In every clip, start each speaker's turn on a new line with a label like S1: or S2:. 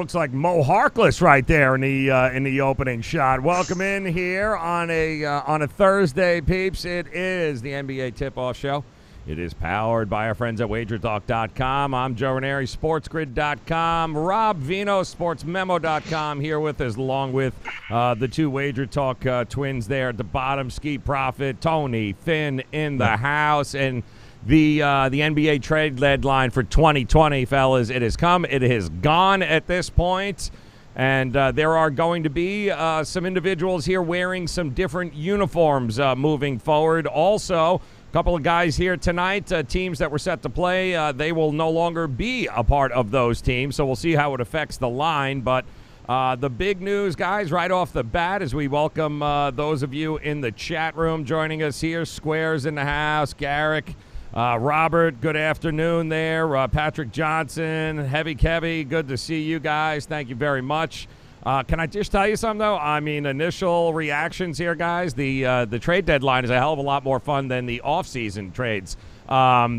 S1: looks like Mo Harkless right there in the opening shot. Welcome in here on a Thursday, peeps. It is the NBA Tip-Off Show. It is powered by our friends at WagerTalk.com. I'm Joe Raineri, SportsGrid.com. Rob Vino, SportsMemo.com here with us, along with the two WagerTalk twins there at the bottom. Ski Profit, Tony, Finn in the house, and the NBA trade deadline for 2020, fellas. It has come. It has gone at this point. And there are going to be some individuals here wearing some different uniforms moving forward. Also, a couple of guys here tonight, teams that were set to play, they will no longer be a part of those teams. So we'll see how it affects the line. But the big news, guys, right off the bat, as we welcome those of you in the chat room joining us here. Squares in the house, Garrick. Robert, good afternoon there. Patrick Johnson, Heavy Kevy, good to see you guys. Thank you very much. Can I just tell you something, though? I mean, initial reactions here, guys. The trade deadline is a hell of a lot more fun than the off-season trades.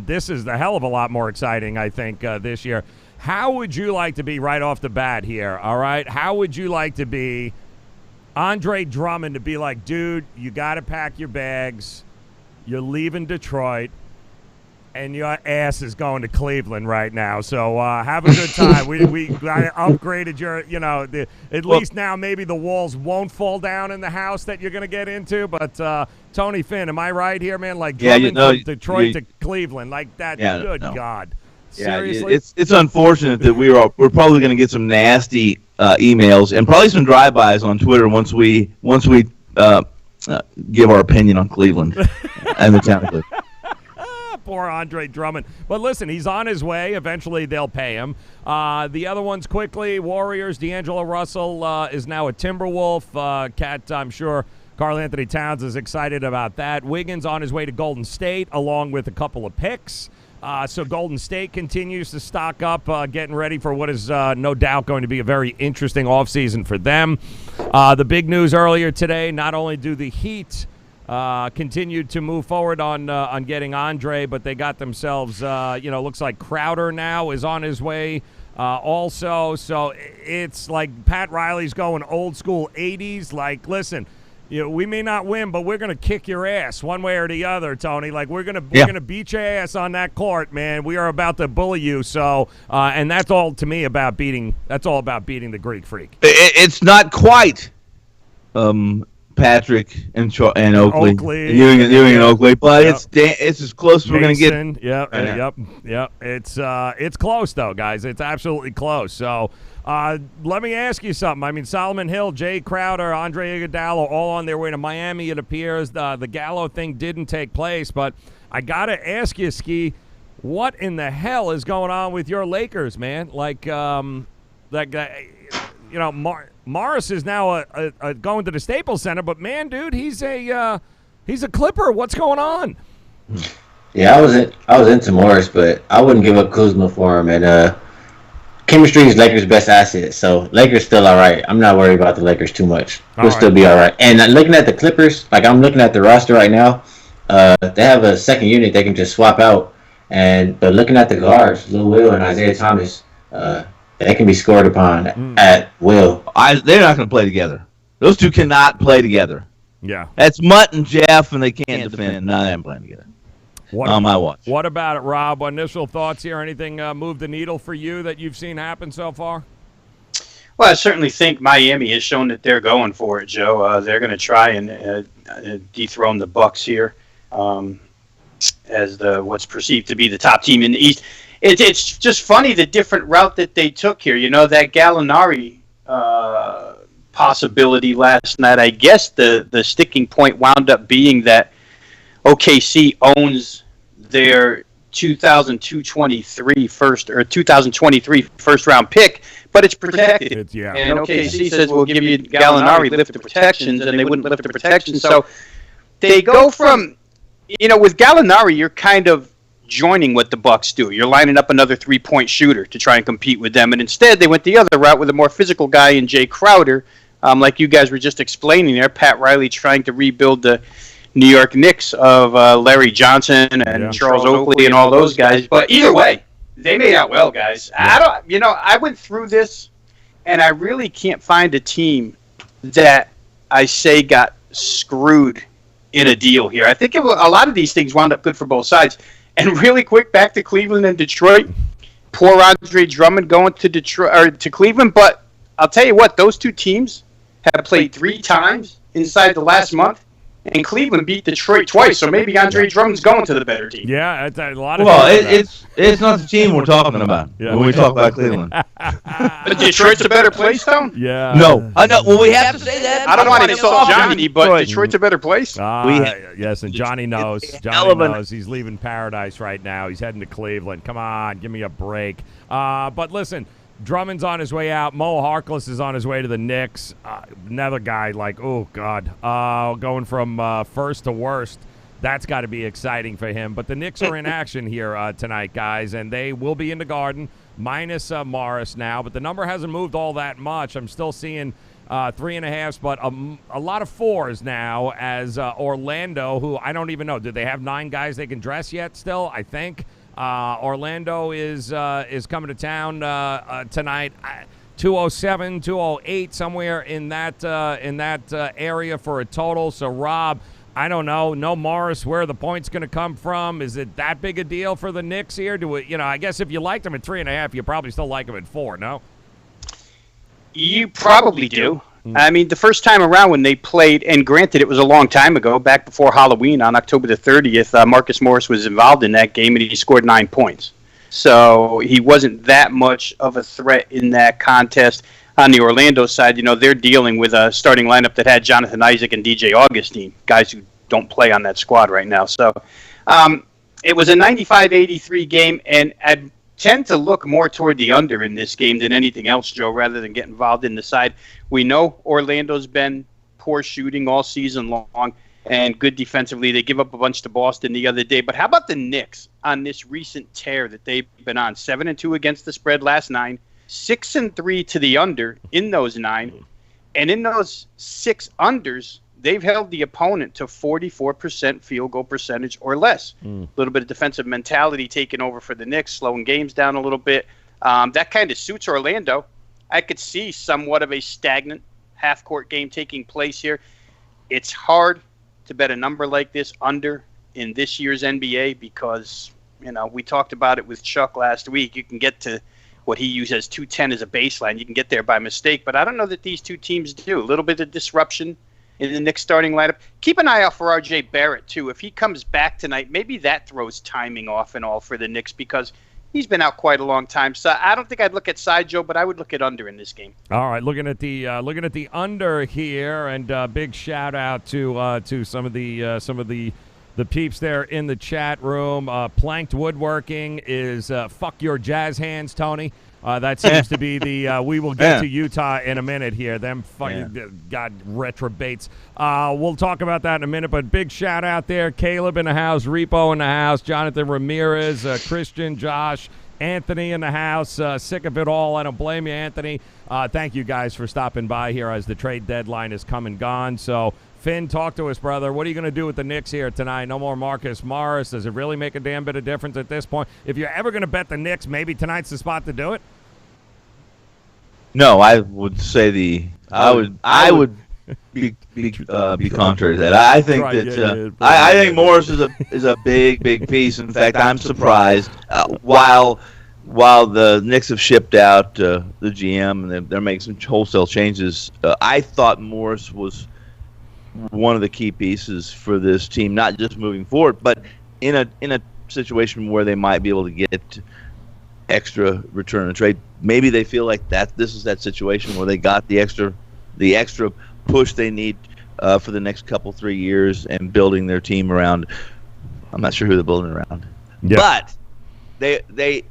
S1: This is a hell of a lot more exciting, I think, this year. How would you like to be right off the bat here, all right? How would you like to be Andre Drummond to be like, dude, you got to pack your bags. You're leaving Detroit. And your ass is going to Cleveland right now, so have a good time. we upgraded your, at least now maybe the walls won't fall down in the house that you're going to get into. But Tony Finn, am I right here, man? Like from Detroit to Cleveland, like that. Yeah, good God, seriously.
S2: It's unfortunate that we're probably going to get some nasty emails and probably some drive-bys on Twitter once we give our opinion on Cleveland and the town of Cleveland.
S1: Poor Andre Drummond. But listen, he's on his way. Eventually they'll pay him. The other ones quickly, Warriors, D'Angelo Russell is now a Timberwolf. Cat, I'm sure Karl Anthony Towns is excited about that. Wiggins on his way to Golden State along with a couple of picks. So Golden State continues to stock up, getting ready for what is no doubt going to be a very interesting offseason for them. The big news earlier today, not only do the Heat continued to move forward on getting Andre, but they got themselves, looks like Crowder now is on his way also. So it's like Pat Riley's going old school 80s. Like, listen, we may not win, but we're going to kick your ass one way or the other, Tony. Like, we're going to beat your ass on that court, man. We are about to bully you. So, and that's all to me about beating the Greek Freak.
S2: It's not quite Patrick and Oakley. Ewing and Oakley, but it's as close as we're going to get.
S1: Yep. It's close though, guys. It's absolutely close. So let me ask you something. I mean, Solomon Hill, Jay Crowder, Andre Iguodala, all on their way to Miami. It appears the Gallo thing didn't take place, but I gotta ask you, Ski, what in the hell is going on with your Lakers, man? Like that guy, Morris is now going to the Staples Center, but man, dude, he's a Clipper. What's going on?
S3: Yeah, I was into Morris, but I wouldn't give up Kuzma for him. And chemistry is Lakers' best asset, so Lakers still all right. I'm not worried about the Lakers too much. We'll still be all right. And looking at the Clippers, like I'm looking at the roster right now, they have a second unit they can just swap out. But looking at the guards, Lil Will and Isaiah Thomas, they can be scored upon at will.
S2: They're not going to play together. Those two cannot play together.
S1: Yeah.
S2: That's Mutt and Jeff, and they can't defend. No, they ain't playing together. On my watch.
S1: What about it, Rob? Initial thoughts here? Anything move the needle for you that you've seen happen so far?
S4: Well, I certainly think Miami has shown that they're going for it, Joe. They're going to try and dethrone the Bucks here as what's perceived to be the top team in the East. It's just funny the different route that they took here. That Gallinari possibility last night. I guess the sticking point wound up being that OKC owns their 2023 first round pick, but it's protected. And OKC says we'll give you Gallinari, lift the protections, and they wouldn't lift the protections. So they go from, with Gallinari, you're kind of joining what the Bucks do. You're lining up another 3-point shooter to try and compete with them, and instead they went the other route with a more physical guy in Jay Crowder, like you guys were just explaining there. Pat Riley trying to rebuild the New York Knicks of Larry Johnson and Charles Oakley and all those guys. But either way, they made out well, guys. I went through this and I really can't find a team that I say got screwed in a deal here. I think a lot of these things wound up good for both sides. And really quick, back to Cleveland and Detroit. Poor Andre Drummond going to Detroit or to Cleveland, but I'll tell you what, those two teams have played 3 times inside the last month, and Cleveland beat Detroit twice. So maybe Andre Drummond's going to the better team.
S1: Yeah, it's a lot of.
S2: Well, it's not the team we're talking about when we talk about Cleveland.
S4: But Detroit's a better place, Tom?
S1: Yeah.
S2: No, I know. Well, we have to say that.
S4: I don't want to insult Johnny, but Detroit's a better place.
S1: Yes, and Johnny knows. Johnny knows he's leaving paradise right now. He's heading to Cleveland. Come on, give me a break. But listen, Drummond's on his way out. Mo Harkless is on his way to the Knicks. Another guy like, oh, God, going from first to worst. That's got to be exciting for him. But the Knicks are in action here tonight, guys, and they will be in the Garden minus Morris now. But the number hasn't moved all that much. I'm still seeing 3.5s, but a lot of 4s now as Orlando, who I don't even know. Do they have 9 guys they can dress yet still? I think. Orlando is coming to town tonight. 207, 208, somewhere in that area for a total. So, Rob, I don't know. No Morris, where the point's going to come from? Is it that big a deal for the Knicks here? I guess if you liked them at 3.5, you probably still like them at 4. No.
S4: You probably do. I mean, the first time around when they played, and granted it was a long time ago, back before Halloween on October the 30th, Marcus Morris was involved in that game, and he scored 9 points. So he wasn't that much of a threat in that contest. On the Orlando side, they're dealing with a starting lineup that had Jonathan Isaac and DJ Augustine, guys who don't play on that squad right now. So it was a 95-83 game, and I'd tend to look more toward the under in this game than anything else, Joe, rather than get involved in the side. We know Orlando's been poor shooting all season long and good defensively. They give up a bunch to Boston the other day. But how about the Knicks on this recent tear that they've been on? 7-2 against the spread last 9, 6-3 to the under in those 9. And in those 6 unders, they've held the opponent to 44% field goal percentage or less. A little bit of defensive mentality taking over for the Knicks, slowing games down a little bit. That kind of suits Orlando. I could see somewhat of a stagnant half-court game taking place here. It's hard to bet a number like this under in this year's NBA because, we talked about it with Chuck last week. You can get to what he used as 210 as a baseline. You can get there by mistake, but I don't know that these two teams do. A little bit of disruption in the Knicks starting lineup. Keep an eye out for R.J. Barrett, too. If he comes back tonight, maybe that throws timing off and all for the Knicks because he's been out quite a long time. So I don't think I'd look at side, Joe, but I would look at under in this game.
S1: All right, looking at the under here, and big shout out to some of the peeps there in the chat room. Planked Woodworking is fuck your jazz hands, Tony. That seems to be the we will get to Utah in a minute here. Them fucking God retrobates. We'll talk about that in a minute, but big shout out there. Caleb in the house, Repo in the house, Jonathan Ramirez, Christian, Josh, Anthony in the house. Sick of it all. I don't blame you, Anthony. Thank you guys for stopping by here as the trade deadline is come and gone. So Finn, talk to us, brother. What are you going to do with the Knicks here tonight? No more Marcus Morris. Does it really make a damn bit of difference at this point? If you're ever going to bet the Knicks, maybe tonight's the spot to do it.
S2: No, I would say I would be contrary to that. I think I think Morris is a big piece. In fact, I'm surprised. While the Knicks have shipped out the GM and they're making some wholesale changes, I thought Morris was one of the key pieces for this team, not just moving forward, but in a situation where they might be able to get extra return on trade. Maybe they feel like this is that situation where they got the extra push they need for the next 3 years and building their team around. I'm not sure who they're building around, but they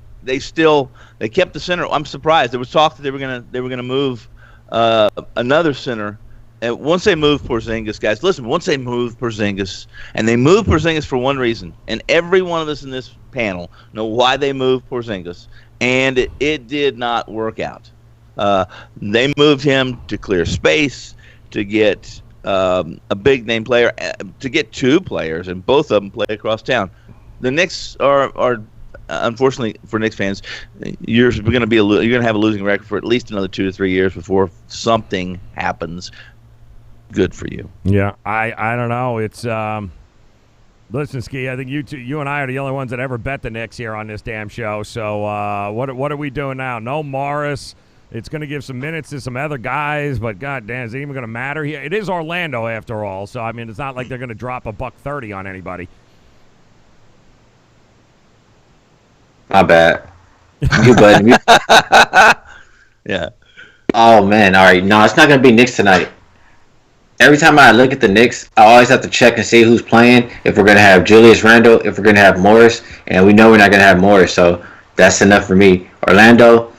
S2: kept the center. I'm surprised. There was talk that they were gonna move another center. And once they moved Porzingis, guys, listen, once they moved Porzingis, and they moved Porzingis for one reason, and every one of us in this panel know why they moved Porzingis, and it did not work out. They moved him to clear space, to get a big-name player, to get 2 players, and both of them play across town. The Knicks are unfortunately for Knicks fans, you're going to have a losing record for at least another 2 to 3 years before something happens good for you.
S1: Yeah, I don't know. It's listen, Ski. I think you and I are the only ones that ever bet the Knicks here on this damn show. So what are we doing now? No Morris. It's going to give some minutes to some other guys, but goddamn, is it even going to matter here? It is Orlando after all, so I mean, it's not like they're going to drop $130 on anybody.
S3: My bad. You button me.
S2: Yeah.
S3: Oh man, all right. No, it's not gonna be Knicks tonight. Every time I look at the Knicks, I always have to check and see who's playing. If we're gonna have Julius Randle, if we're gonna have Morris, and we know we're not gonna have Morris, so that's enough for me. Orlando,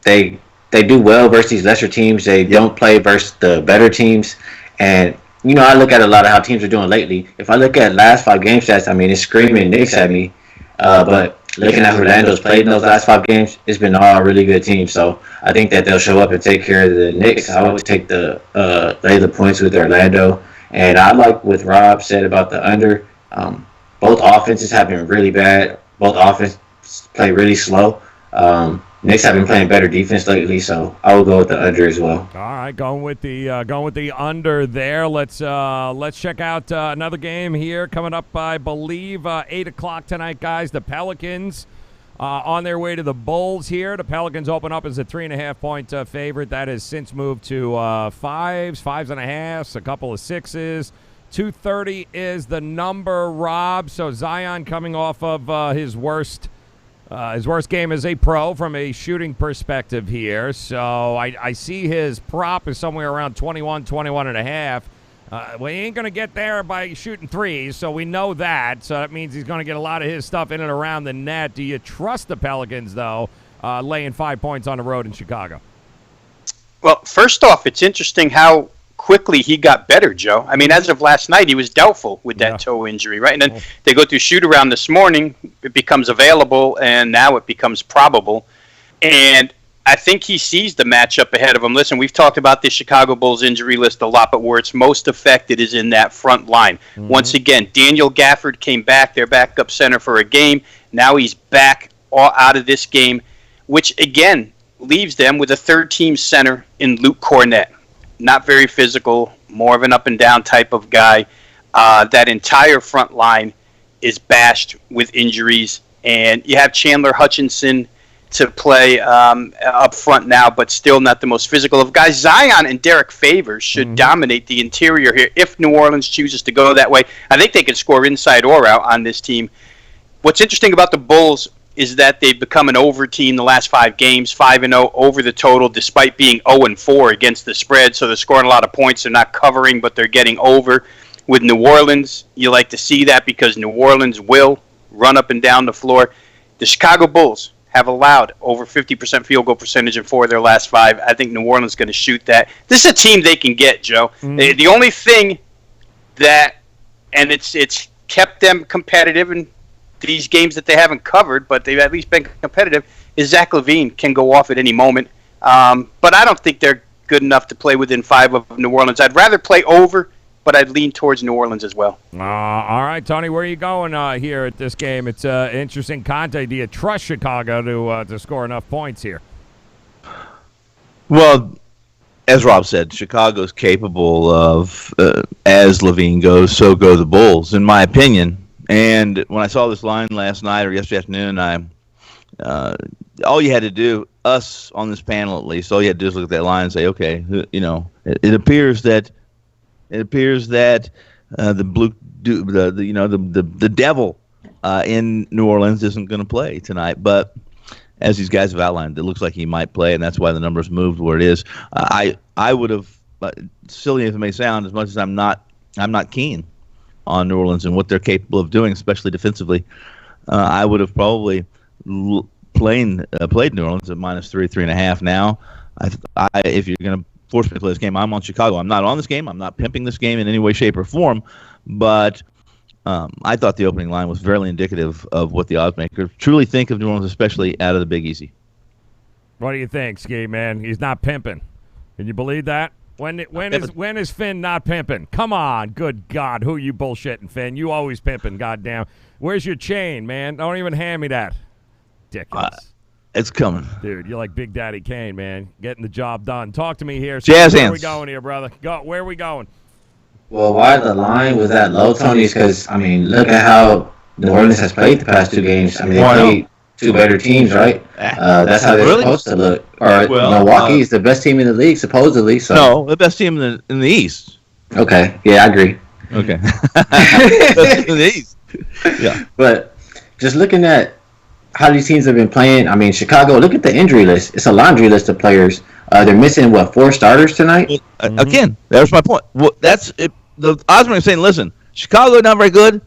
S3: they do well versus these lesser teams. They don't play versus the better teams, and I look at a lot of how teams are doing lately. If I look at last 5 game stats, I mean, it's screaming Knicks at me. But looking at Orlando's played in those last 5 games, it's been all really good teams. So I think that they'll show up and take care of the Knicks. I would take lay the points with Orlando. And I like what Rob said about the under. Both offenses have been really bad. Both offenses play really slow. Knicks have been playing better defense lately, so I will go with the under as well.
S1: All right, going with the under there. Let's check out another game here coming up. I believe 8:00 tonight, guys. The Pelicans on their way to the Bulls here. The Pelicans open up as a 3.5-point favorite. That has since moved to 5s, 5.5s, a couple of 6s. 230 is the number, Rob. So Zion coming off of his worst game as a pro from a shooting perspective here. So I see his prop is somewhere around 21.5. Well, he ain't going to get there by shooting threes, so we know that. So that means he's going to get a lot of his stuff in and around the net. Do you trust the Pelicans, though, laying 5 points on the road in Chicago?
S4: Well, first off, it's interesting how quickly he got better, Joe. I mean, as of last night, he was doubtful with that toe injury, right? And then they go through shoot-around this morning. It becomes available, and now it becomes probable. And I think he sees the matchup ahead of him. Listen, we've talked about the Chicago Bulls injury list a lot, but where it's most affected is in that front line. Mm-hmm. Once again, Daniel Gafford came back, their backup center for a game. Now he's back out of this game, which, again, leaves them with a third-team center in Luke Cornett. Not very physical, more of an up-and-down type of guy. That entire front line is bashed with injuries. And you have Chandler Hutchinson to play up front now, but still not the most physical of guys. Zion and Derek Favors should dominate the interior here if New Orleans chooses to go that way. I think they can score inside or out on this team. What's interesting about the Bulls is that they've become an over team the last 5 games, 5-0 over the total, despite being 0-4 against the spread. So they're scoring a lot of points. They're not covering, but they're getting over. With New Orleans, you like to see that because New Orleans will run up and down the floor. The Chicago Bulls have allowed over 50% field goal percentage in 4 of their last 5. I think New Orleans is going to shoot that. This is a team they can get, Joe. The only thing that, and it's kept them competitive and these games that they haven't covered, but they've at least been competitive, is Zach LaVine can go off at any moment. But I don't think they're good enough to play within 5 of New Orleans. I'd rather play over, but I'd lean towards New Orleans as well.
S1: All right, Tony, where are you going here at this game? It's an interesting content. Do you trust Chicago to score enough points here?
S2: Well, as Rob said, Chicago's capable of, as LaVine goes, so go the Bulls, in my opinion. And when I saw this line last night or yesterday afternoon, all you had to do, us on this panel at least, all you had to do is look at that line and say, okay, it appears that the devil in New Orleans isn't going to play tonight. But as these guys have outlined, it looks like he might play, and that's why the numbers moved where it is. I would have, silly as it may sound, as much as I'm not keen on New Orleans and what they're capable of doing, especially defensively, I would have probably played New Orleans at -3, 3.5. Now, if you're going to force me to play this game, I'm on Chicago. I'm not on this game. I'm not pimping this game in any way, shape, or form. But I thought the opening line was very indicative of what the odds makers truly think of New Orleans, especially out of the Big Easy.
S1: What do you think, Ski, man? He's not pimping. Can you believe that? When is Finn not pimping? Come on, good God, who you bullshitting, Finn? You always pimping, goddamn. Where's your chain, man? Don't even hand me that. Ridiculous.
S2: It's coming.
S1: Dude, you're like Big Daddy Kane, man. Getting the job done. Talk to me here.
S2: Jazz
S1: where
S2: hands.
S1: are we going here, brother? Where are we going?
S3: Well, why the line was that low, Tony? Is because, I mean, look at how New Orleans has played the past 2 games. I mean, they played 2 better teams, right? That's how they're supposed to look. Or Milwaukee is the best team in the league, supposedly. So.
S2: No, the best team in the East.
S3: Okay. Yeah, I agree.
S2: Okay. Best team in the East. Yeah.
S3: But just looking at how these teams have been playing, I mean, Chicago, look at the injury list. It's a laundry list of players. They're missing, 4 starters tonight?
S2: Again, that's my point. Well, that's it. The Osmond is saying, listen, Chicago not very good,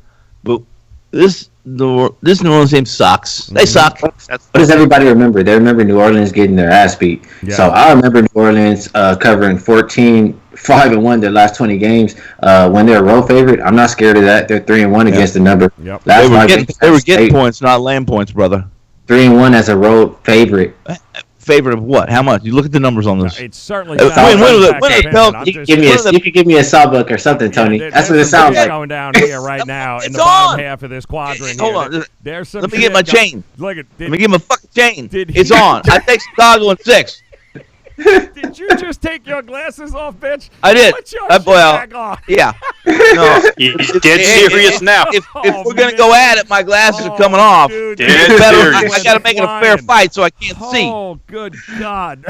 S2: but this New Orleans team sucks. They suck.
S3: What does everybody remember? They remember New Orleans getting their ass beat. Yeah. So I remember New Orleans covering 5-1 their last 20 games when they're a road favorite. I'm not scared of that. They're 3-1 against the number.
S1: Yep.
S2: They were getting points, not land points, brother.
S3: 3-1 as a road favorite.
S2: Favorite of what? How much? You look at the numbers on this.
S1: It's certainly.
S2: You
S3: could give me a sawbuck or something, Tony. That's what it sounds like.
S1: Going down here right now in the bottom half of this quadrant.
S2: Hold on.
S1: There's some.
S2: Let me get my chain.
S1: Look at.
S2: Let me get my fucking chain. It's on. I take Chicago in 6.
S1: Did you just take your glasses off, bitch?
S2: I did.
S1: Put your shit back on.
S2: Yeah. No.
S4: He's dead serious now.
S2: If we're going to go at it, my glasses are coming off.
S1: Dude,
S2: I got to make it a fair fight so I can't see.
S1: Oh, good God.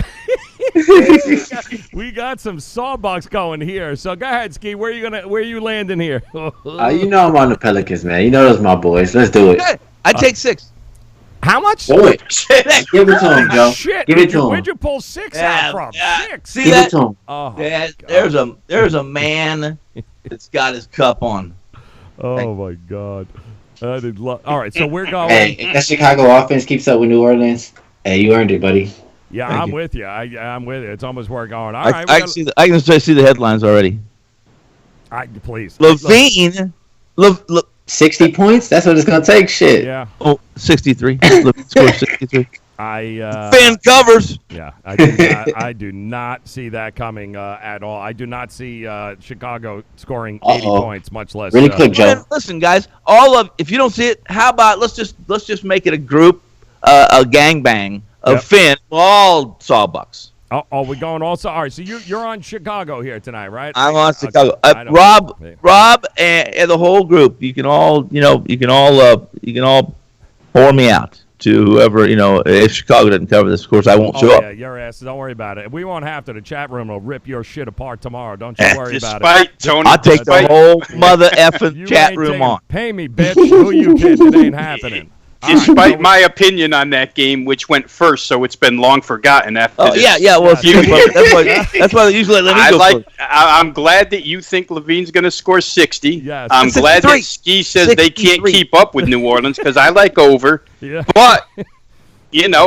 S1: we got some sawbucks going here. So go ahead, Ski. Where are you landing here?
S3: You know I'm on the Pelicans, man. You know those my boys. Let's do it.
S2: I take 6.
S1: How much?
S3: Give it to him, Joe.
S1: Shit.
S3: Give it to him.
S1: Where'd you pull 6 out from? 6.
S2: See
S3: Give
S2: that?
S3: it to him.
S1: Oh,
S2: there's a man that's got his cup on.
S1: Oh my God. All right, so we're going.
S3: Hey, if that Chicago offense keeps up with New Orleans, hey, you earned it, buddy.
S1: Yeah, I'm with you. I'm with you. It's almost where we're going. All right,
S2: I can see the headlines already.
S1: Please.
S2: Levine.
S3: 60 points? That's what it's going to take? Shit.
S1: Yeah.
S2: Oh, 63. Score 63.
S1: Fan
S2: covers.
S1: Yeah, I do not see that coming at all. I do not see Chicago scoring 80 points, much less.
S3: Really quick, Joe.
S2: Listen, guys. If you don't see it, how about let's just make it a group, a gangbang of Finn, all sawbucks.
S1: Oh, we're going also. All right, so you're on Chicago here tonight, right?
S2: I'm on Chicago. Rob, and the whole group. You can all pour me out to whoever, if Chicago doesn't cover this. Of course, I won't show up.
S1: Yeah, your ass. Don't worry about it. We won't have to. The chat room will rip your shit apart tomorrow. Don't you worry about it.
S4: Tony,
S2: I'll take the whole mother effing chat room on.
S1: Pay me, bitch. Who you kidding? It ain't happening.
S4: Despite my opinion on that game, which went first, so it's been long forgotten after this.
S2: Yeah. Well, that's why they usually let me go first.
S4: I'm glad that you think Levine's going to score 60.
S1: Yes.
S4: I'm glad that Ski says 63. They can't keep up with New Orleans because I like over.
S1: Yeah.
S4: But,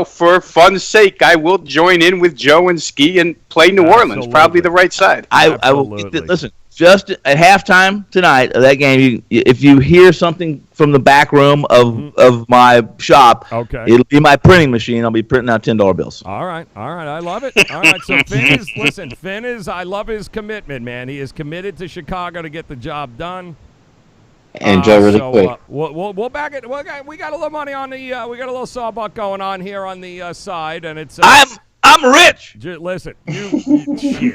S4: for fun's sake, I will join in with Joe and Ski and play New Orleans. Probably the right side.
S2: I will. Listen. Just at halftime tonight of that game, if you hear something from the back room of my shop, it'll be my printing machine. I'll be printing out $10 bills.
S1: All right. I love it. All right, so Finn is, I love his commitment, man. He is committed to Chicago to get the job done.
S3: And Joe, really quick.
S1: We'll back it. We got a little money on the, we got a little sawbuck going on here on the side, and it's.
S2: I'm rich.
S1: Listen, you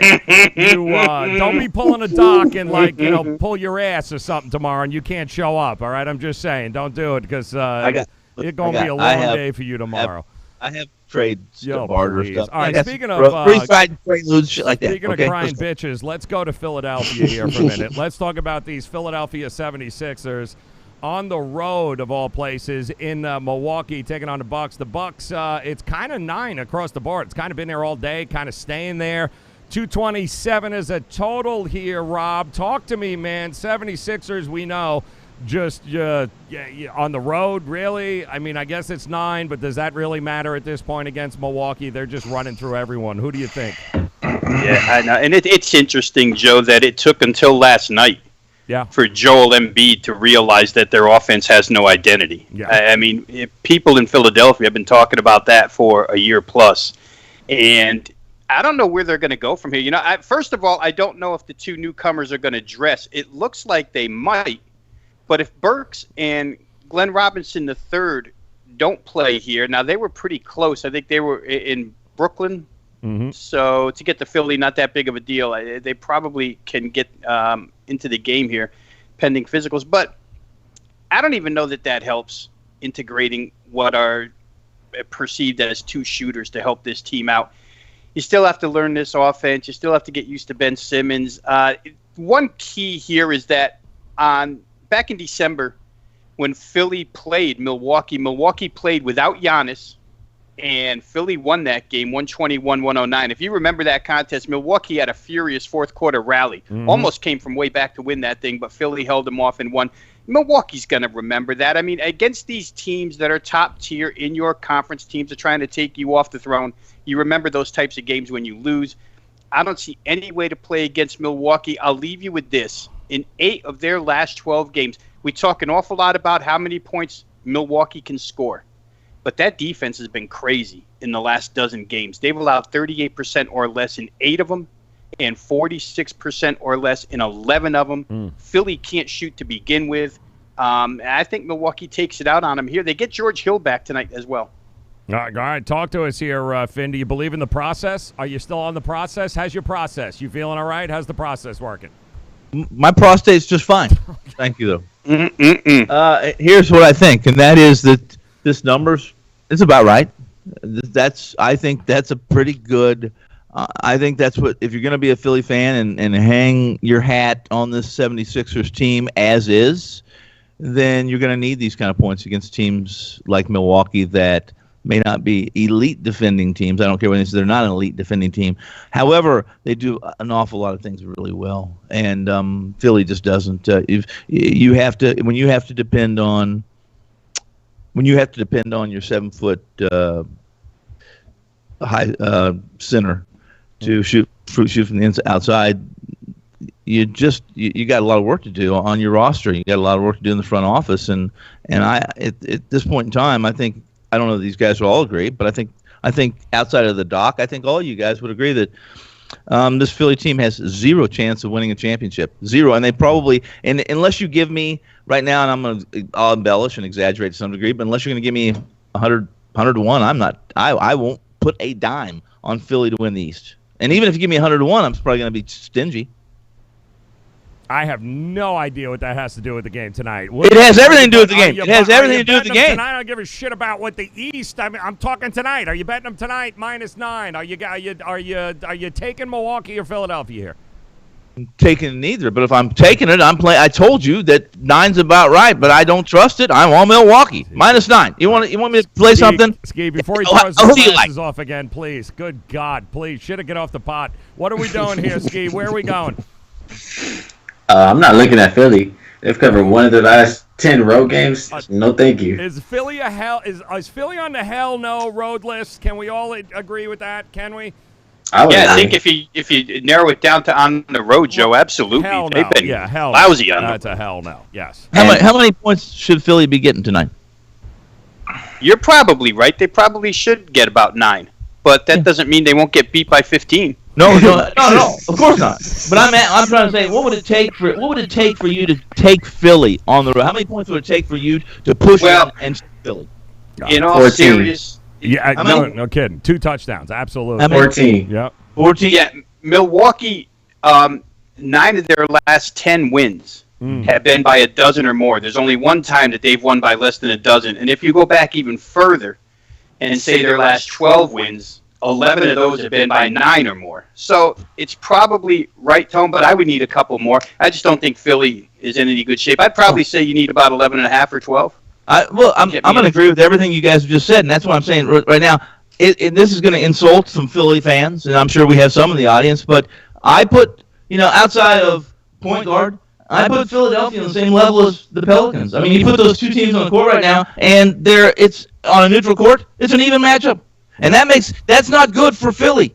S1: don't be pulling a dock and pull your ass or something tomorrow, and you can't show up. All right, I'm just saying, don't do it because it's gonna be a long day for you tomorrow.
S2: I have trade barter stuff.
S1: All right, speaking of
S2: free-side preludes, shit like that.
S1: Speaking of crying bitches, let's go to Philadelphia here for a minute. Let's talk about these Philadelphia 76ers. On the road, of all places, in Milwaukee, taking on the Bucks. The Bucks, it's kind of 9 across the board. It's kind of been there all day, kind of staying there. 227 is a total here, Rob. Talk to me, man. 76ers, we know, just on the road, really? I mean, I guess it's 9, but does that really matter at this point against Milwaukee? They're just running through everyone. Who do you think?
S4: Yeah, I know. And it's interesting, Joe, that it took until last night.
S1: Yeah.
S4: For Joel Embiid to realize that their offense has no identity.
S1: Yeah.
S4: I mean, people in Philadelphia have been talking about that for a year plus. And I don't know where they're going to go from here. First of all, I don't know if the two newcomers are going to dress. It looks like they might, but if Burks and Glenn Robinson III don't play here, now they were pretty close. I think they were in Brooklyn, so to get to Philly, not that big of a deal. They probably can get into the game here, pending physicals. But I don't even know that helps integrating what are perceived as two shooters to help this team out. You still have to learn this offense. You still have to get used to Ben Simmons. One key here is that back in December when Philly played Milwaukee played without Giannis, and Philly won that game 121-109. If you remember that contest, Milwaukee had a furious fourth quarter rally. Almost came from way back to win that thing, but Philly held them off and won. Milwaukee's going to remember that. I mean, against these teams that are top tier in your conference, teams are trying to take you off the throne, you remember those types of games when you lose. I don't see any way to play against Milwaukee. I'll leave you with this. In 8 of their last 12 games, we talk an awful lot about how many points Milwaukee can score. But that defense has been crazy in the last dozen games. They've allowed 38% or less in 8 of them and 46% or less in 11 of them. Philly can't shoot to begin with. I think Milwaukee takes it out on them here. They get George Hill back tonight as well.
S1: All right, talk to us here, Finn. Do you believe in the process? Are you still on the process? How's your process? You feeling all right? How's the process working?
S2: My prostate's just fine. Thank you, though. Here's what I think, and that is that this number's it's about right. I think that's a pretty good. I think that's what, if you're going to be a Philly fan and hang your hat on this 76ers team as is, then you're going to need these kind of points against teams like Milwaukee that may not be elite defending teams. I don't care what they're not an elite defending team. However, they do an awful lot of things really well, and Philly just doesn't. When you have to depend on your 7-foot high center to shoot from the outside, you got a lot of work to do on your roster. You got a lot of work to do in the front office, and at this point in time, I don't know if these guys will all agree, but I think outside of the doc, I think all you guys would agree that this Philly team has zero chance of winning a championship. Zero, and they probably, and unless you give me right now, and I'll embellish and exaggerate to some degree, but unless you're going to give me 100 to 1, I won't put a dime on Philly to win the East. And even if you give me 100 to 1, I'm probably going to be stingy.
S1: I have no idea what that has to do with the game tonight.
S2: It has everything to do with the game. It has everything to do with the game.
S1: Tonight, I don't give a shit about what the East. I'm talking tonight. Are you betting them tonight -9? Are you taking Milwaukee or Philadelphia here?
S2: I'm taking neither, but if I'm taking it, I'm playing. I told you that 9's about right, but I don't trust it. I'm on Milwaukee -9. You want me to play something?
S1: Ski, before he throws the glasses off again, please. Good God, please. Should have get off the pot. What are we doing here, Ski? Where are we going?
S3: I'm not looking at Philly. They've covered one of their last 10 road games. No, thank you.
S1: Is Philly is Philly on the hell no road list? Can we all agree with that? Can we?
S4: I think if you narrow it down to on the road, Joe, absolutely.
S1: Hell no.
S4: They've been
S1: hell
S4: lousy
S1: no.
S4: on them.
S1: That's a hell no. Yes.
S2: How many points should Philly be getting tonight?
S4: You're probably right. They probably should get about 9, but that doesn't mean they won't get beat by 15.
S2: No, of course not. But I'm trying to say, what would it take for you to take Philly on the road? How many points would it take for you to push and Philly?
S4: In all seriousness,
S1: yeah, no kidding. 2 touchdowns, absolutely.
S3: 14.
S1: Yep.
S2: 14.
S4: Yeah, Milwaukee. 9 of their last 10 wins have been by a dozen or more. There's only one time that they've won by less than a dozen. And if you go back even further and say their last 12 wins, 11 of those have been by 9 or more. So it's probably right, Tone, but I would need a couple more. I just don't think Philly is in any good shape. I'd probably say you need about 11.5 or 12.
S2: I'm going to agree with everything you guys have just said, and that's what I'm saying right now. This is going to insult some Philly fans, and I'm sure we have some in the audience, but I put, outside of point guard, I put Philadelphia on the same level as the Pelicans. I mean, you put those two teams on the court right now, and it's on a neutral court. It's an even matchup. And that's not good for Philly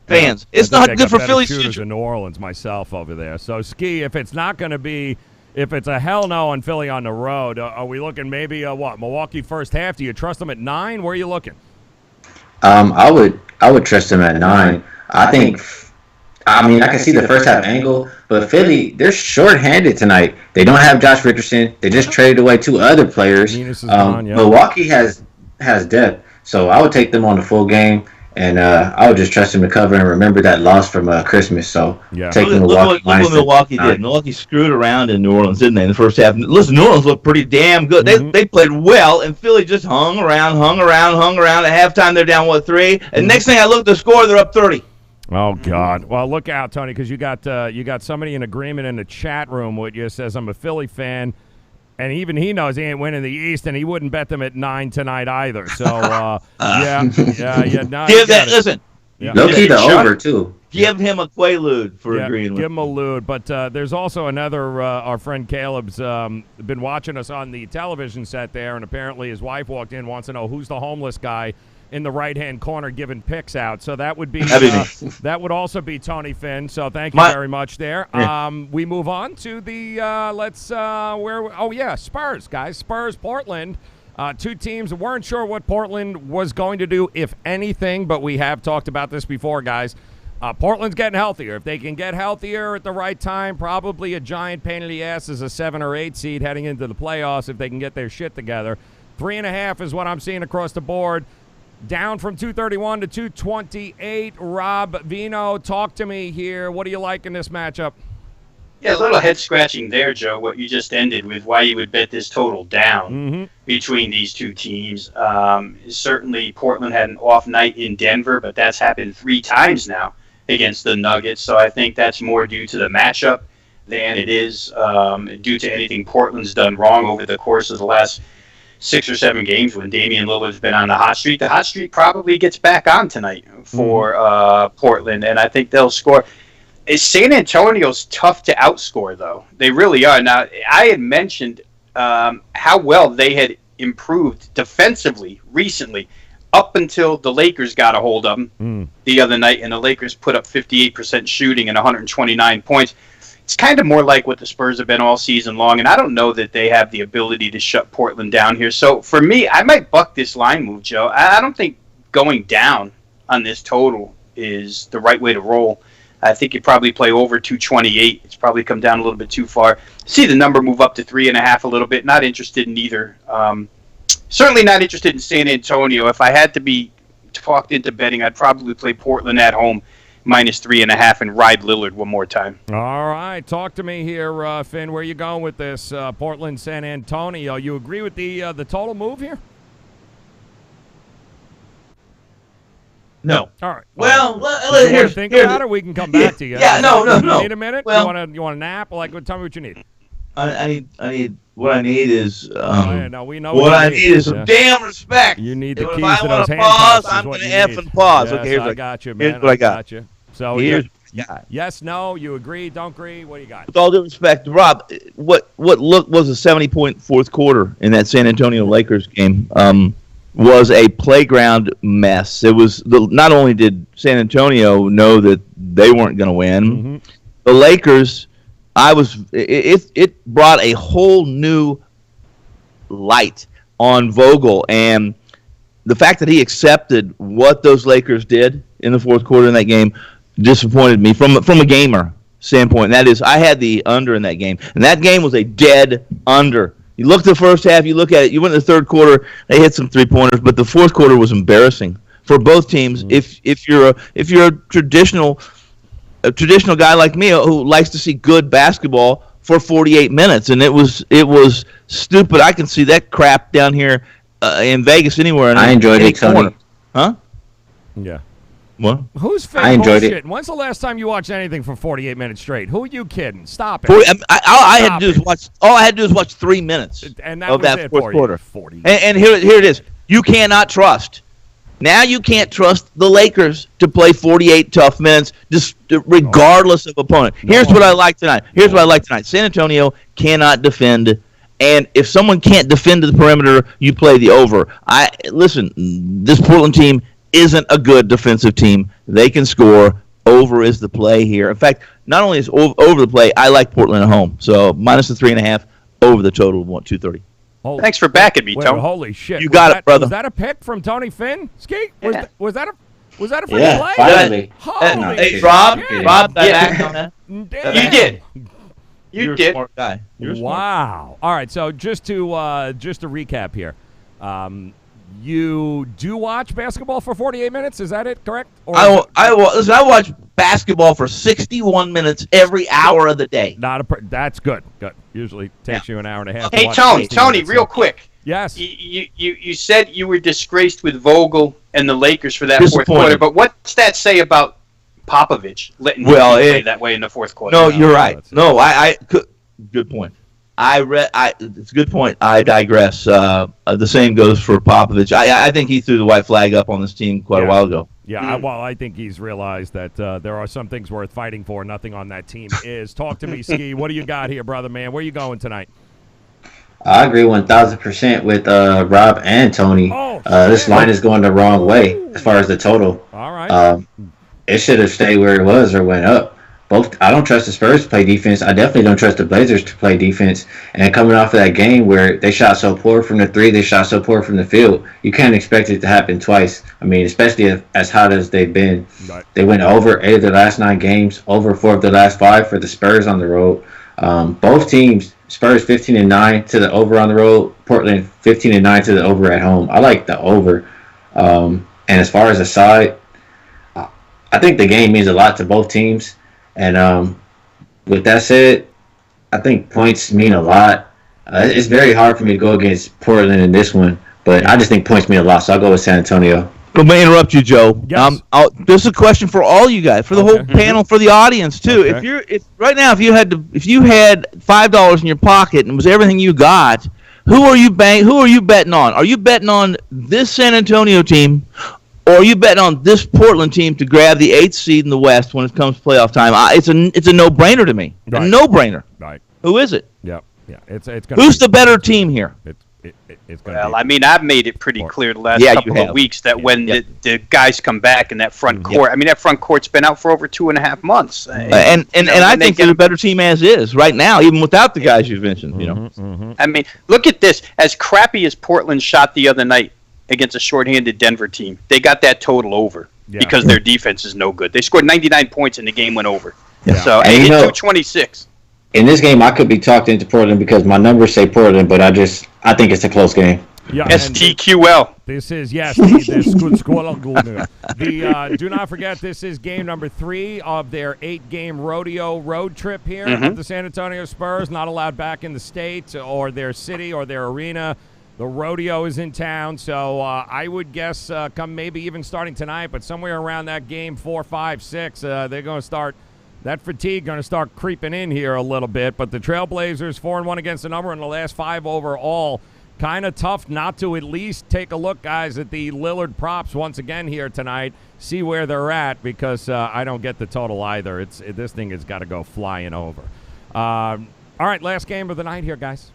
S2: fans. It's not good for Philly
S1: shooters in New Orleans myself over there. So, Ski, if it's not going to be, if it's a hell no on Philly on the road, are we looking maybe Milwaukee first half? Do you trust them at 9? Where are you looking?
S3: I would trust them at 9. I think. I mean, I can see the first half angle, but Philly, they're short-handed tonight. They don't have Josh Richardson. They just traded away 2 other players. Milwaukee has depth, so I would take them on the full game, and I would just trust them to cover and remember that loss from Christmas. So take them
S2: look what Milwaukee did. Milwaukee screwed around in New Orleans, didn't they, in the first half? Listen, New Orleans looked pretty damn good. They played well, and Philly just hung around. At halftime, they're down 3, and next thing I look at the score, they're up 30.
S1: Oh God! Well, look out, Tony, because you got somebody in agreement in the chat room with you. Says I'm a Philly fan, and even he knows he ain't winning the East, and he wouldn't bet them at 9 tonight either. So yeah. No,
S2: listen.
S3: Yeah. Low key the over too.
S2: Give him a Quaalude for agreeing with.
S1: Give him a lude. But there's also another. Our friend Caleb's been watching us on the television set there, and apparently his wife walked in, wants to know who's the homeless guy in the right-hand corner giving picks out. So that would be that would also be Tony Finn. So thank you very much there. We move on to the Spurs, guys. Spurs, Portland. 2 teams weren't sure what Portland was going to do, if anything, but we have talked about this before, guys. Portland's getting healthier. If they can get healthier at the right time, probably a giant pain in the ass as a 7 or 8 seed heading into the playoffs if they can get their shit together. 3.5 is what I'm seeing across the board. Down from 231 to 228. Rob Vino, talk to me here. What do you like in this matchup?
S4: Yeah, a little head-scratching there, Joe, what you just ended with, why you would bet this total down between these 2 teams. Certainly, Portland had an off night in Denver, but that's happened 3 times now against the Nuggets, so I think that's more due to the matchup than it is due to anything Portland's done wrong over the course of the last 6 or 7 games when Damian Lillard's been on the hot streak. The hot streak probably gets back on tonight for Portland, and I think they'll score. San Antonio's tough to outscore, though. They really are. Now, I had mentioned how well they had improved defensively recently up until the Lakers got a hold of them the other night, and the Lakers put up 58% shooting and 129 points. It's kind of more like what the Spurs have been all season long, and I don't know that they have the ability to shut Portland down here. So for me, I might buck this line move, Joe. I don't think going down on this total is the right way to roll. I think you probably play over 228. It's probably come down a little bit too far. See the number move up to 3.5 a little bit. Not interested in either. Certainly not interested in San Antonio. If I had to be talked into betting, I'd probably play Portland at home minus 3.5 and ride Lillard one more time.
S1: All right. Talk to me here, Finn. Where you going with this Portland, San Antonio? You agree with the total move here?
S2: No.
S1: All right.
S2: Well,
S1: here's think about it. We can come back to you.
S2: Yeah, no.
S1: Need a minute?
S2: Well,
S1: you want a nap? Like, tell me what you need.
S2: I need what I need is
S1: we know
S2: what I need is some damn respect.
S1: You need the keys
S2: if
S1: to those
S2: I
S1: handcuffs.
S2: I'm going to F and pause.
S1: Yes,
S2: Okay, here's
S1: I got you, man.
S2: Here's what I got.
S1: You. So yes, no, you agree, don't agree. What do you got?
S2: With all due respect, Rob, what was a 70-point fourth quarter in that San Antonio Lakers game was a playground mess. It was not only did San Antonio know that they weren't going to win, the Lakers. It brought a whole new light on Vogel, and the fact that he accepted what those Lakers did in the fourth quarter in that game disappointed me from a gamer standpoint. And that is, I had the under in that game, and that game was a dead under. You look at the first half, you look at it, you went in the third quarter, they hit some three-pointers, but the fourth quarter was embarrassing for both teams. If you're a traditional guy like me who likes to see good basketball for 48 minutes, and it was stupid. I can see that crap down here in Vegas anywhere.
S3: I enjoyed it, Tony.
S2: Huh?
S1: Yeah.
S2: What?
S1: Who's fake
S3: I enjoyed
S1: bullshit?
S3: it.
S1: When's the last time you watched anything for 48 minutes straight? Who are you kidding? Stop it.
S2: All I had to do is watch 3 minutes
S1: and that
S2: of
S1: was
S2: that
S1: it
S2: fourth
S1: for
S2: quarter.
S1: You. 40.
S2: And here it is. You cannot trust. Now you can't trust the Lakers to play 48 tough minutes, just regardless of opponent. Here's what I like tonight. San Antonio cannot defend, and if someone can't defend to the perimeter, you play the over. Listen, this Portland team isn't a good defensive team. They can score. Over is the play here. In fact, not only is over the play, I like Portland at home. So minus the 3.5, over the total of 230.
S4: Thanks for backing me, Tony.
S1: Holy shit.
S2: You got it, brother.
S1: Was that a pick from Tony Finn? Ski? Was that a... Was that a free
S3: Yeah,
S1: play?
S3: finally.
S1: Holy
S2: Hey,
S1: shit.
S2: Rob got back on that.
S1: Damn.
S4: You did.
S2: You're
S4: You did.
S2: a smart guy. You're a smart
S1: Wow. All right, so just to recap here. You do watch basketball for 48 minutes, is that it, correct? Or
S2: listen, I watch basketball for 61 minutes every hour of the day.
S1: That's good. Good. Usually takes you an hour and a half. to
S4: Hey,
S1: watch
S4: Tony,
S1: 60
S4: Tony,
S1: minutes,
S4: real
S1: so-
S4: quick.
S1: Yes.
S4: You said you were disgraced with Vogel and the Lakers for that fourth
S2: Disappointed.
S4: quarter, but what's that say about Popovich letting him play that way in the fourth quarter?
S2: No, you're right.
S1: that's it.
S2: No, good point. It's a good point. I digress. The same goes for Popovich. I think he threw the white flag up on this team quite a while ago.
S1: Yeah, I think he's realized that there are some things worth fighting for. Nothing on that team is. Talk to me, Ski. What do you got here, brother, man? Where you going tonight?
S3: I agree 1,000% with Rob and Tony. This line is going the wrong way as far as the total.
S1: All right.
S3: It should have stayed where it was or went up. I don't trust the Spurs to play defense. I definitely don't trust the Blazers to play defense. And coming off of that game where they shot so poor from the three, they shot so poor from the field, you can't expect it to happen twice. I mean, especially as hot as they've been.
S1: Right.
S3: They went over 8 of the last 9 games, over 4 of the last 5 for the Spurs on the road. Both teams, Spurs 15-9 to the over on the road, Portland 15-9 to the over at home. I like the over. And as far as the side, I think the game means a lot to both teams. And with that said, I think points mean a lot. It's very hard for me to go against Portland in this one, but I just think points mean a lot, so I'll go with San Antonio.
S2: Let me interrupt you, Joe.
S1: Yes.
S2: This is a question for all you guys, for the whole panel, for the audience too.
S1: Okay.
S2: If you had $5 in your pocket and it was everything you got, who are you betting on? Are you betting on this San Antonio team, or are you betting on this Portland team to grab the 8th seed in the West when it comes to playoff time? It's a no-brainer to me.
S1: Right.
S2: A no-brainer.
S1: Right.
S2: Who is it?
S1: Yeah. It's gonna.
S2: Who's the better team here?
S1: It's gonna
S4: Well,
S1: be,
S4: I mean, I've made it pretty clear the last
S2: Yeah, you
S4: couple of
S2: have.
S4: weeks that when the guys come back in that front court, I mean, that front court's been out for over 2.5 months.
S2: And I think they're a better team as is right now, even without the guys you've mentioned. You know.
S4: I mean, look at this. As crappy as Portland shot the other night against a shorthanded Denver team, they got that total over because their defense is no good. They scored 99 points and the game went over.
S1: Yeah.
S4: So,
S3: And
S4: and
S3: you know-
S4: 226.
S3: In this game, I could be talked into Portland because my numbers say Portland, but I think it's a close game.
S1: yeah. and
S4: STQL.
S1: This is do not forget, this is game number 3 of their 8-game rodeo road trip here of the San Antonio Spurs. Not allowed back in the state or their city or their arena. The rodeo is in town, so I would guess come maybe even starting tonight, but somewhere around that game 4, 5, 6, they're going to start. That fatigue going to start creeping in here a little bit, but the Trailblazers 4-1 against the number in the last 5 overall. Kind of tough not to at least take a look, guys, at the Lillard props once again here tonight. See where they're at, because I don't get the total either. This thing has got to go flying over. All right, last game of the night here, guys.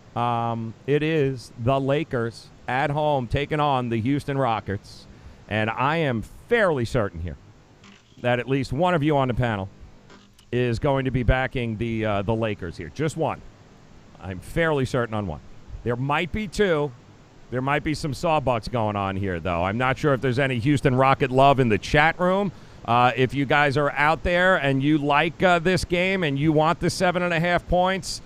S1: It is the Lakers at home taking on the Houston Rockets, and I am fairly certain here that at least one of you on the panel is going to be backing the Lakers here. Just one. I'm fairly certain on one. There might be 2. There might be some sawbucks going on here, though. I'm not sure if there's any Houston Rocket love in the chat room. If you guys are out there and you like this game and you want the 7.5 points,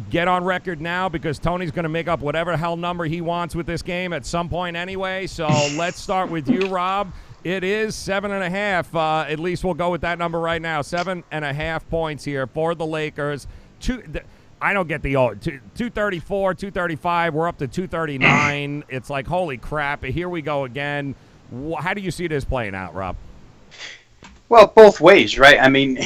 S1: get on record now, because Tony's going to make up whatever hell number he wants with this game at some point anyway. So let's start with you, Rob. It is 7.5. At least we'll go with that number right now. 7.5 points here for the Lakers. I don't get the 234, 235. We're up to 239. It's like, holy crap. Here we go again. How do you see this playing out, Rob?
S4: Well, both ways, right? I mean,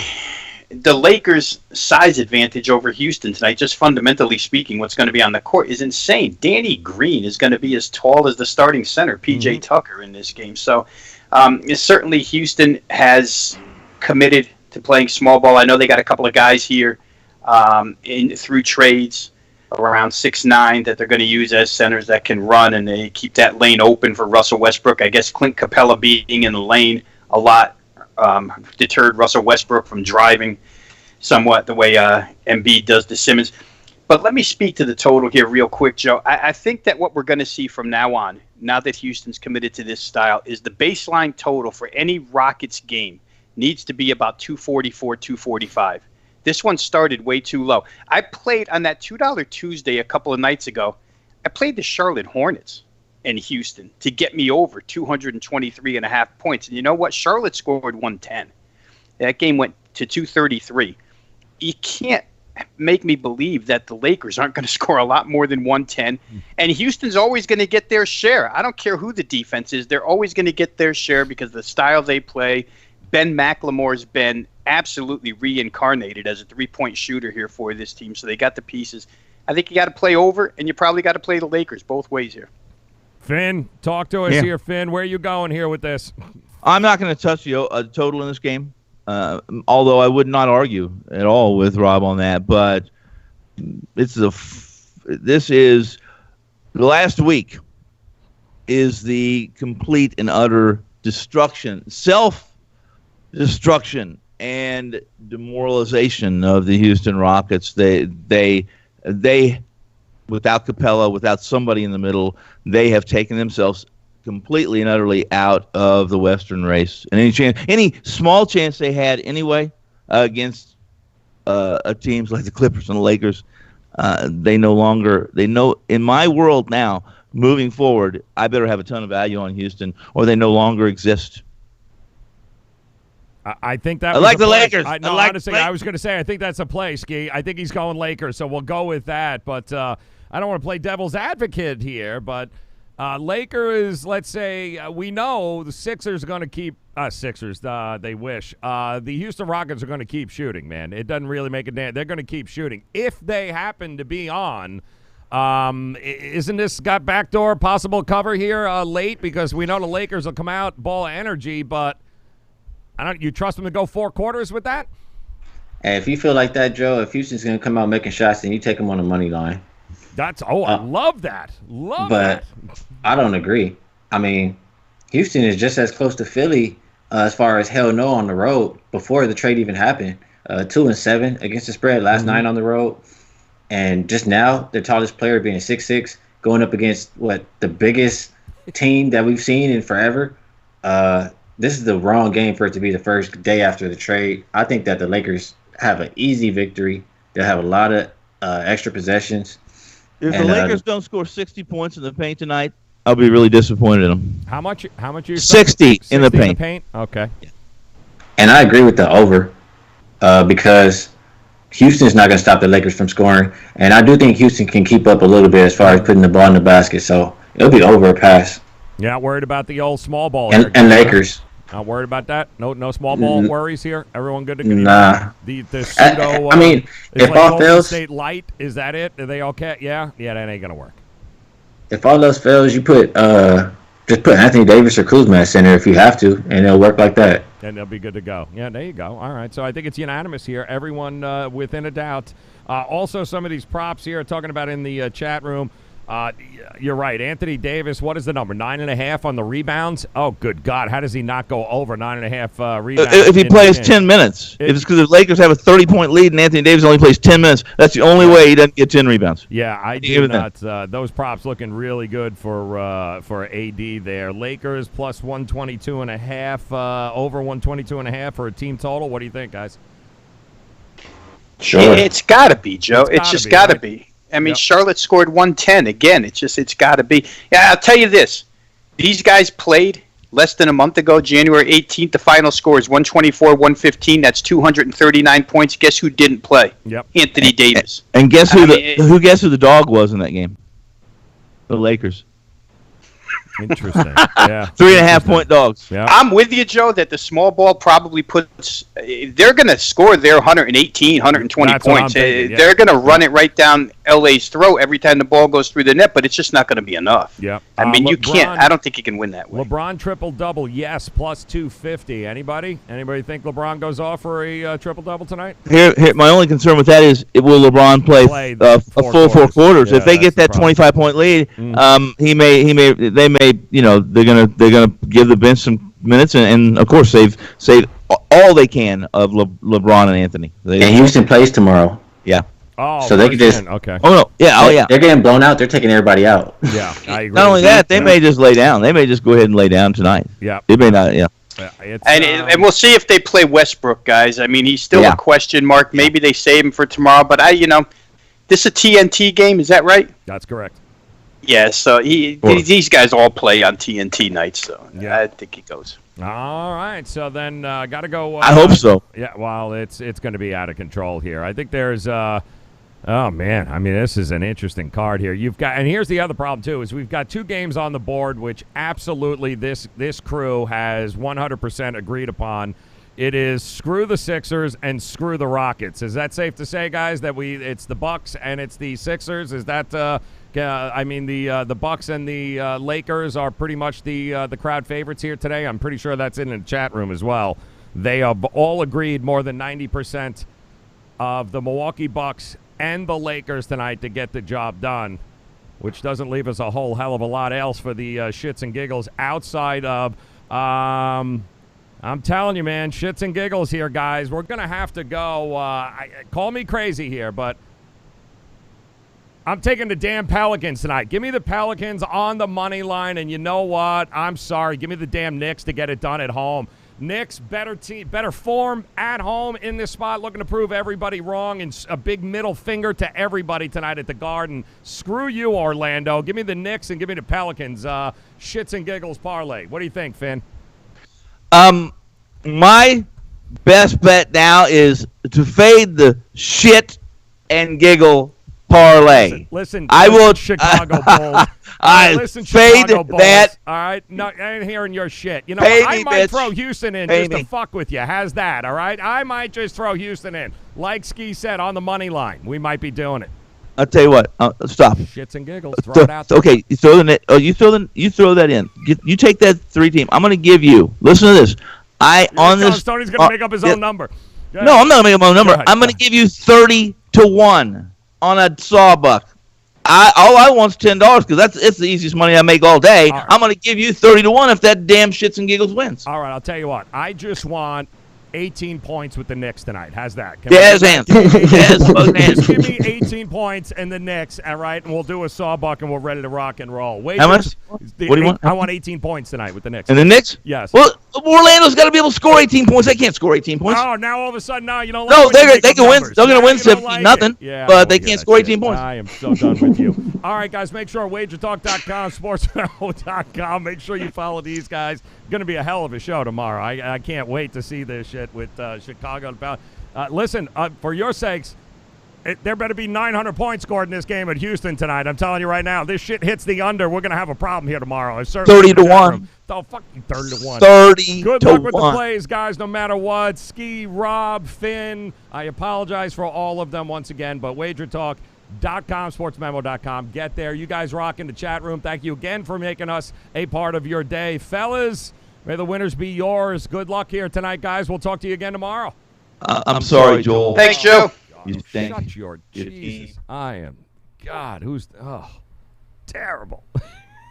S4: the Lakers' size advantage over Houston tonight, just fundamentally speaking, what's going to be on the court is insane. Danny Green is going to be as tall as the starting center, P.J. Tucker, in this game. So certainly Houston has committed to playing small ball. I know they got a couple of guys here through trades around 6'9" that they're going to use as centers that can run, and they keep that lane open for Russell Westbrook. I guess Clint Capella being in the lane a lot deterred Russell Westbrook from driving somewhat the way Embiid does to Simmons. But let me speak to the total here real quick, Joe. I think that what we're going to see from now on, now that Houston's committed to this style, is the baseline total for any Rockets game needs to be about 244, 245. This one started way too low. I played on that $2 Tuesday a couple of nights ago. I played the Charlotte Hornets in Houston to get me over 223.5 points. And you know what? Charlotte scored 110. That game went to 233. You can't make me believe that the Lakers aren't going to score a lot more than 110. And Houston's always going to get their share. I don't care who the defense is. They're always going to get their share because of the style they play. Ben McLemore's been absolutely reincarnated as a three-point shooter here for this team. So they got the pieces. I think you got to play over, and you probably got to play the Lakers both ways here.
S1: Finn, talk to us here, Finn. Where are you going here with this? I'm
S2: not going to touch the total in this game. Although I would not argue at all with Rob on that, but this is the last week is the complete and utter destruction, self-destruction, and demoralization of the Houston Rockets. They without Capella, without somebody in the middle, they have taken themselves completely and utterly out of the Western race. And any small chance they had anyway against teams like the Clippers and the Lakers, they know in my world now, moving forward, I better have a ton of value on Houston or they no longer exist.
S1: I think that
S2: I like the Lakers.
S1: I was going to say, I think that's a play, Ski. I think he's going Lakers, so we'll go with that. But I don't want to play devil's advocate here, but Lakers, let's say, we know the Sixers are going to keep Sixers, they wish. The Houston Rockets are going to keep shooting, man. It doesn't really make a damn. They're going to keep shooting. If they happen to be on, isn't this got backdoor possible cover here late? Because we know the Lakers will come out, ball of energy, but you trust them to go 4 quarters with that?
S3: And if you feel like that, Joe, if Houston's going to come out making shots, then you take them on the money line.
S1: I love that. But
S3: I don't agree. I mean, Houston is just as close to Philly as far as hell no on the road before the trade even happened. 2-7 against the spread last night on the road. And just now, their tallest player being 6'6", going up against the biggest team that we've seen in forever. This is the wrong game for it to be the first day after the trade. I think that the Lakers have an easy victory. They'll have a lot of extra possessions.
S2: If the Lakers don't score 60 points in the paint tonight, I'll be really disappointed in them.
S1: How much are you
S2: 60 in the paint.
S1: Okay.
S3: And I agree with the over because Houston's not going to stop the Lakers from scoring. And I do think Houston can keep up a little bit as far as putting the ball in the basket. So it'll be over a pass.
S1: You're not worried about the old small ball
S3: and Lakers.
S1: Not worried about that? No small ball worries here? Everyone good to go?
S3: Nah.
S1: The pseudo...
S3: I mean, if
S1: like
S3: all fails...
S1: State Light, is that it? Are they okay? Yeah, that ain't going to work.
S3: If all else fails, you just put Anthony Davis or Kuzma at center if you have to, and it'll work like that.
S1: And they'll be good to go. Yeah, there you go. All right, so I think it's unanimous here. Everyone within a doubt. Also, some of these props here talking about in the chat room. You're right. Anthony Davis, what is the number? 9.5 on the rebounds? Oh, good God. How does he not go over 9.5 rebounds?
S2: If he plays 10 minutes. If it's because the Lakers have a 30-point lead and Anthony Davis only plays 10 minutes, that's the only way he doesn't get 10 rebounds.
S1: Yeah, I do not. Those props looking really good for AD there. Lakers plus 122.5, over 122.5 for a team total. What do you think, guys?
S3: Sure.
S4: It's got to be, Joe. It's just got to be. I mean, Charlotte scored 110. Again, it's got to be. Yeah, I'll tell you this. These guys played less than a month ago, January 18th. The final score is 124-115. That's 239 points. Guess who didn't play?
S1: Yep.
S4: Anthony Davis.
S2: And guess who guess who the dog was in that game? The Lakers.
S1: Interesting. Yeah.
S2: 3.5-point dogs.
S1: Yeah.
S4: I'm with you, Joe, that the small ball probably puts – they're going to score their 118, 120
S1: That's
S4: points. They're going to run it right down L.A.'s throat every time the ball goes through the net, but it's just not going to be enough.
S1: Yeah.
S4: I mean, you can't – I don't think you can win that way.
S1: LeBron triple-double, yes, plus 250. Anybody think LeBron goes off for a triple-double tonight?
S2: Here, my only concern with that is, will LeBron play a full 4 quarters? Yeah, if they get that 25-point lead, they may, they're gonna give the bench some minutes, and of course save all they can of LeBron and Anthony.
S3: And Houston plays tomorrow.
S2: Yeah.
S1: Oh,
S3: so they could just.
S1: Okay.
S2: Oh no, yeah, oh yeah.
S3: They're getting blown out. They're taking everybody out.
S1: Yeah, I agree.
S2: Not only that, they may just lay down. They may just go ahead and lay down tonight.
S1: Yeah.
S2: It may not. Yeah.
S4: And we'll see if they play Westbrook, guys. I mean, he's still a question mark. Maybe they save him for tomorrow. But this is a TNT game. Is that right?
S1: That's correct.
S4: Yeah. So these guys all play on TNT nights. So yeah. I think he goes.
S1: All right. So then got to go.
S2: I hope so.
S1: Yeah. Well, it's going to be out of control here. I think there's. Oh man, I mean, this is an interesting card here. You've got, and here's the other problem too: is we've got 2 games on the board, which absolutely this crew has 100% agreed upon. It is screw the Sixers and screw the Rockets. Is that safe to say, guys? That it's the Bucks and it's the Sixers? Is that? I mean, the Bucks and the Lakers are pretty much the crowd favorites here today. I'm pretty sure that's in the chat room as well. They have all agreed more than 90% of the Milwaukee Bucks and the Lakers tonight to get the job done, which doesn't leave us a whole hell of a lot else for the shits and giggles outside of, I'm telling you, man, shits and giggles here, guys. We're going to have to go, call me crazy here, but I'm taking the damn Pelicans tonight. Give me the Pelicans on the money line, and you know what? I'm sorry. Give me the damn Knicks to get it done at home. Knicks, better team, better form at home in this spot, looking to prove everybody wrong, and a big middle finger to everybody tonight at the Garden. Screw you, Orlando. Give me the Knicks and give me the Pelicans. Shits and giggles parlay. What do you think, Finn?
S2: My best bet now is to fade the shit and giggle parlay.
S1: Listen,
S2: I will
S1: Chicago Bulls. Listen,
S2: fade
S1: Chicago Bulls.
S2: that.
S1: All right, no, I ain't hearing your shit. You know,
S2: I
S1: might throw Houston in just to fuck with you. How's that? All right, I might just throw Houston in, like Ski said, on the money line. We might be doing it.
S2: I'll tell you what. Stop.
S1: Shits and giggles. Throw it out there.
S2: Okay, you throw the net. Oh, you throw that in. You take that 3-team. I'm going to give you. Listen to this.
S1: Tony's going to make up his own number.
S2: No, I'm not going to make up my own number. I'm going to give you 30-1 on a sawbuck. All I want's $10 because it's the easiest money I make all day. All right. I'm going to give you 30-1 if that damn shits and giggles wins.
S1: All right, I'll tell you what. I just want 18 points with the Knicks tonight. How's that?
S2: Yes, hands.
S1: Just give me 18 points and the Knicks, all right, and we'll do a sawbuck and we're ready to rock and roll.
S2: How much? What do you want?
S1: I want 18 points tonight with the Knicks.
S2: And the Knicks?
S1: Yes.
S2: Well, Orlando's got to be able to score 18 points. They can't score 18 points.
S1: Oh, now all of a sudden, no, you don't
S2: like
S1: No,
S2: they can win. They're going to win 17-0,
S1: yeah,
S2: but they can't score 18 points.
S1: I am so done with you. All right, guys, make sure WagerTalk.com, SportsMemo.com. Make sure you follow these guys. Going to be a hell of a show tomorrow. I can't wait to see this shit with Chicago. Listen, for your sakes, there better be 900 points scored in this game at Houston tonight. I'm telling you right now, this shit hits the under. We're going to have a problem here tomorrow.
S2: 30-1.
S1: Oh, fuck you, 30-1.
S2: 30-1.
S1: Good luck with the plays, guys, no matter what. Ski, Rob, Finn, I apologize for all of them once again, but WagerTalk.com, SportsMemo.com. Get there. You guys rock in the chat room. Thank you again for making us a part of your day. Fellas, may the winners be yours. Good luck here tonight, guys. We'll talk to you again tomorrow.
S2: I'm sorry, Joel.
S4: Thanks, Joe.
S1: Shut your Jesus. I am. God, terrible.